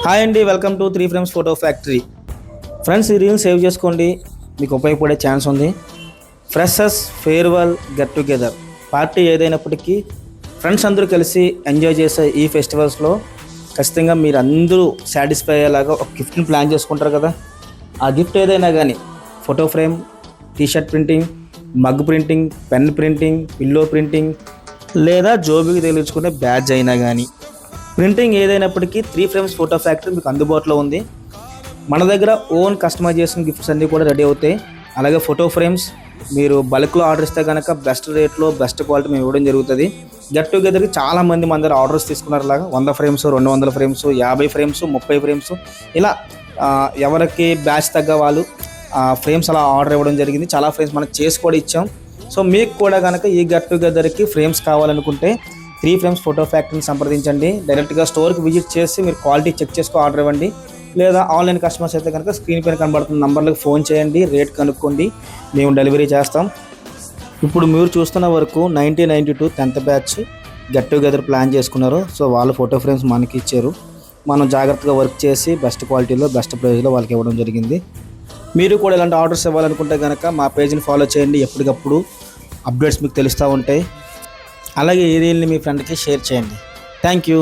Hi అండి, welcome to 3 frames photo factory. Friends, ఈ reel save చేసుకోండి, మీకు ఉపయోగపడే ఛాన్స్ ఉంది. Freshers farewell get together party ఏదైనప్పటికీ ఫ్రెండ్స్ అందరూ కలిసి ఎంజాయ్ చేసే ఈ ఫెస్టివల్స్లో ఖచ్చితంగా మీరు అందరూ సాటిస్ఫై అయ్యేలాగా ఒక గిఫ్ట్ని ప్లాన్ చేసుకుంటారు కదా. ఆ గిఫ్ట్ ఏదైనా కానీ photo frame, T-shirt printing, mug printing, pen printing, pillow printing, లేదా జోబీకి తగిలించుకునే బ్యాడ్జ్ అయినా కానీ ప్రింటింగ్ ఏదైనప్పటికీ 3 ఫ్రేమ్స్ ఫోటో ఫ్యాక్టరీ మీకు అందుబాటులో ఉంది. మన దగ్గర ఓన్ కస్టమైజేషన్ గిఫ్ట్స్ అన్నీ కూడా రెడీ అవుతాయి. అలాగే ఫోటో ఫ్రేమ్స్ మీరు బల్క్లో ఆర్డర్ ఇస్తే కనుక బెస్ట్ రేట్లో బెస్ట్ క్వాలిటీ మేము ఇవ్వడం జరుగుతుంది. గెట్ టుగెదర్కి చాలామంది మన దగ్గర ఆర్డర్స్ తీసుకున్నారు. అలాగా 100 ఫ్రేమ్స్, 200 ఫ్రేమ్స్, 50 ఫ్రేమ్స్, 30 ఫ్రేమ్స్ ఇలా ఎవరికి బ్యాచ్ తగ్గ వాళ్ళు ఫ్రేమ్స్ అలా ఆర్డర్ ఇవ్వడం జరిగింది. చాలా ఫ్రేమ్స్ మనకు చేసి కూడా ఇచ్చాం. సో మీకు కూడా కనుక ఈ గెట్ టుగెదర్కి ఫ్రేమ్స్ కావాలనుకుంటే 3 ఫ్రేమ్స్ ఫోటో ఫ్యాక్టరీని సంప్రదించండి. డైరెక్ట్గా స్టోర్కి విజిట్ చేసి మీరు క్వాలిటీ చెక్ చేసుకో ఆర్డర్ ఇవ్వండి. లేదా ఆన్లైన్ కస్టమర్స్ అయితే కనుక స్క్రీన్ పైన కనబడుతున్న నంబర్లకు ఫోన్ చేయండి, రేట్ కనుక్కోండి, మేము డెలివరీ చేస్తాం. ఇప్పుడు మీరు చూస్తున్న వరకు 1992 10th batch get together plan చేసుకున్నారు. సో వాళ్ళు ఫోటో ఫ్రేమ్స్ మనకి ఇచ్చారు. మనం జాగ్రత్తగా వర్క్ చేసి బెస్ట్ క్వాలిటీలో బెస్ట్ ప్రైస్లో వాళ్ళకి ఇవ్వడం జరిగింది. మీరు కూడా ఇలాంటి ఆర్డర్స్ ఇవ్వాలనుకుంటే కనుక మా పేజ్ని ఫాలో చేయండి. ఎప్పటికప్పుడు అప్డేట్స్ మీకు తెలుస్తూ ఉంటాయి. అలాగే ఈ రీల్ని మీ ఫ్రెండ్కి షేర్ చేయండి. Thank you.